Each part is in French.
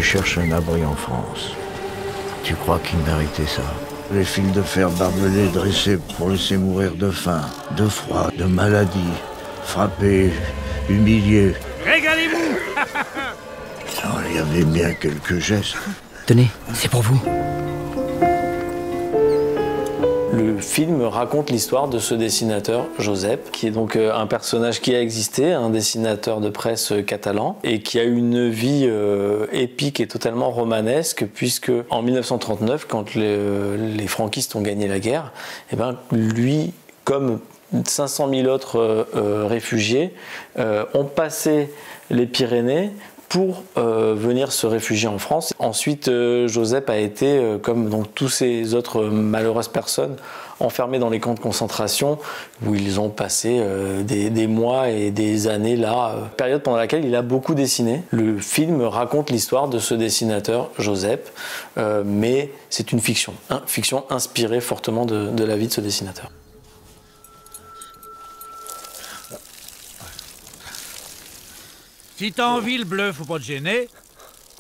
qu'il cherche un abri en France. Tu crois qu'il méritait ça? Les fils de fer barbelés dressés pour laisser mourir de faim, de froid, de maladie, frappés, humiliés. Régalez-vous. Il y avait bien quelques gestes. Tenez, c'est pour vous. Le film raconte l'histoire de ce dessinateur, Josep, qui est donc un personnage qui a existé, un dessinateur de presse catalan, et qui a eu une vie épique et totalement romanesque, puisque en 1939, quand les franquistes ont gagné la guerre, eh ben, lui, comme 500 000 autres réfugiés, ont passé les Pyrénées pour venir se réfugier en France. Ensuite, Josep a été, comme donc, tous ces autres malheureuses personnes, enfermés dans les camps de concentration où ils ont passé des mois et des années là, période pendant laquelle il a beaucoup dessiné. Le film raconte l'histoire de ce dessinateur, Josep, mais c'est une fiction inspirée fortement de la vie de ce dessinateur. Si t'as envie, le bleu, faut pas te gêner.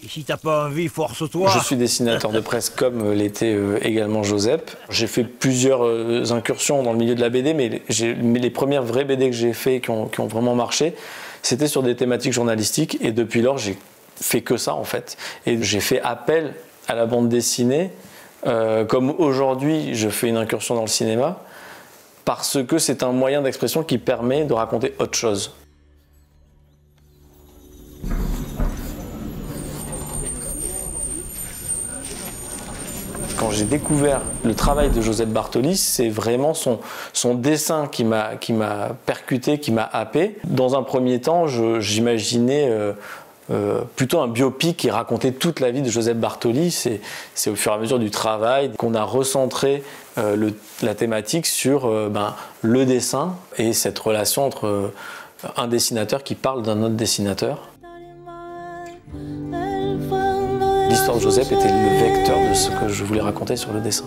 Et si t'as pas envie, force-toi. Je suis dessinateur de presse comme l'était également Josep. J'ai fait plusieurs incursions dans le milieu de la BD, mais les premières vraies BD que j'ai fait qui ont vraiment marché, c'était sur des thématiques journalistiques. Et depuis lors, j'ai fait que ça en fait. Et j'ai fait appel à la bande dessinée, comme aujourd'hui je fais une incursion dans le cinéma, parce que c'est un moyen d'expression qui permet de raconter autre chose. Quand j'ai découvert le travail de Josep Bartoli, c'est vraiment son dessin qui m'a percuté, qui m'a happé. Dans un premier temps, j'imaginais plutôt un biopic qui racontait toute la vie de Josep Bartoli. C'est au fur et à mesure du travail qu'on a recentré la thématique sur le dessin et cette relation entre un dessinateur qui parle d'un autre dessinateur. L'histoire de Josep était le vecteur de ce que je voulais raconter sur le dessin.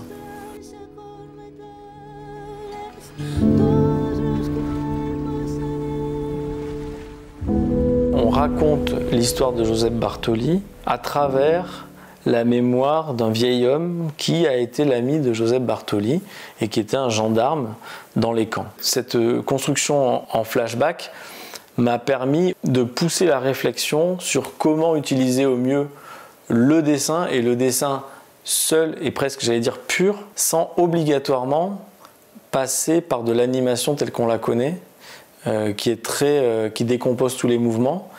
On raconte l'histoire de Josep Bartoli à travers la mémoire d'un vieil homme qui a été l'ami de Josep Bartoli et qui était un gendarme dans les camps. Cette construction en flashback m'a permis de pousser la réflexion sur comment utiliser au mieux le dessin, et le dessin seul et presque, j'allais dire, pur, sans obligatoirement passer par de l'animation telle qu'on la connaît, qui décompose tous les mouvements.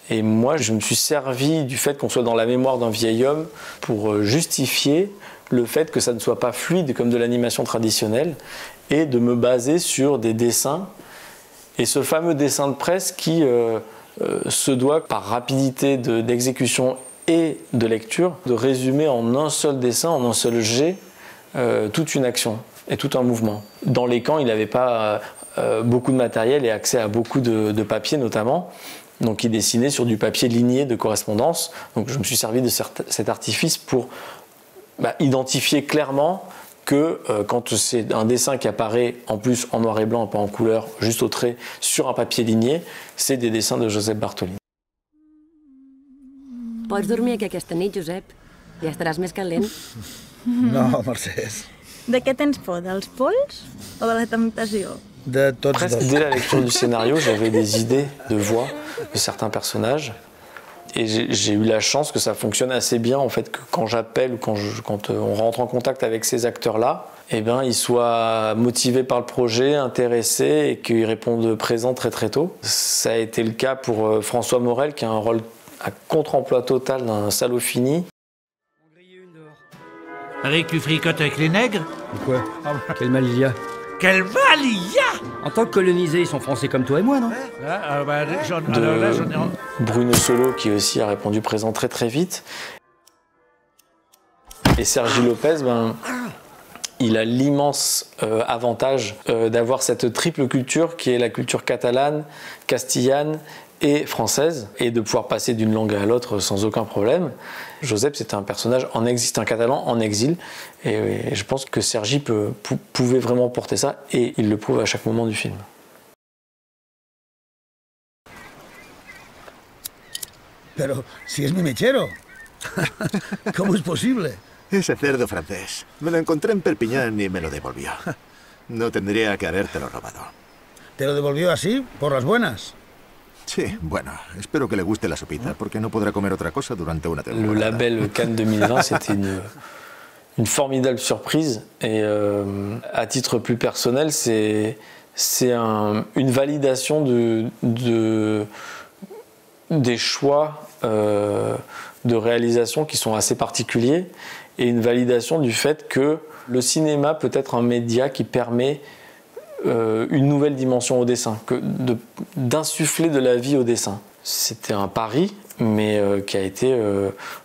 Et moi, je me suis servi du fait qu'on soit dans la mémoire d'un vieil homme pour justifier le fait que ça ne soit pas fluide comme de l'animation traditionnelle, et de me baser sur des dessins. Et ce fameux dessin de presse qui se doit, par rapidité d'exécution et de lecture, de résumer en un seul dessin, en un seul jet, toute une action et tout un mouvement. Dans les camps, il n'avait pas beaucoup de matériel et accès à beaucoup de papier notamment, donc il dessinait sur du papier ligné de correspondance. Donc je me suis servi de cet artifice pour identifier clairement que quand c'est un dessin qui apparaît en plus en noir et blanc, pas en couleur, juste au trait, sur un papier ligné, c'est des dessins de Josep Bartoli. Pots dormir aquí aquesta nit, Josep? Ja estaràs més calent. No, Mercès. De què tens por? Dels pols o de la temptació? De tots Presque dos. dès la lecture du scénario, j'avais des idées de voix de certains personnages. Et j'ai eu la chance que ça fonctionne assez bien, en fait, que quand j'appelle ou quand on rentre en contact avec ces acteurs-là, eh ben, ils soient motivés par le projet, intéressés et qu'ils répondent présents très très tôt. Ça a été le cas pour François Morel, qui a un rôle à contre-emploi total d'un salaud fini. Avec tu fricotes avec les nègres? Quoi? Quel mal il y a? Quel mal il y a! En tant que colonisés, ils sont français comme toi et moi, non? Bruno Solo, qui aussi a répondu présent très très vite. Et Sergi Lopez, il a l'immense avantage d'avoir cette triple culture qui est la culture catalane, castillane et française, et de pouvoir passer d'une langue à l'autre sans aucun problème. Josep, c'était un personnage un catalan en exil, et je pense que Sergi pouvait vraiment porter ça, et il le prouve à chaque moment du film. Pero si es mi mechero. ¿Cómo es posible? Ese cerdo francés. Me lo encontré en Perpiñán y me lo devolvió. No tendría que habértelo robado. ¿Te lo devolvió así, por las buenas? Sí, bueno, espero que le guste la sopita, porque no podrá comer otra cosa durante una temporada. Le label Cannes 2020, c'était une formidable surprise. Et à titre plus personnel, c'est une validation des choix de réalisation qui sont assez particuliers et une validation du fait que le cinéma peut être un média qui permet une nouvelle dimension au dessin, d'insuffler de la vie au dessin. C'était un pari, mais qui a été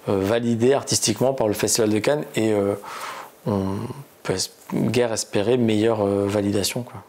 validé artistiquement par le Festival de Cannes et on peut guère espérer meilleure validation, quoi.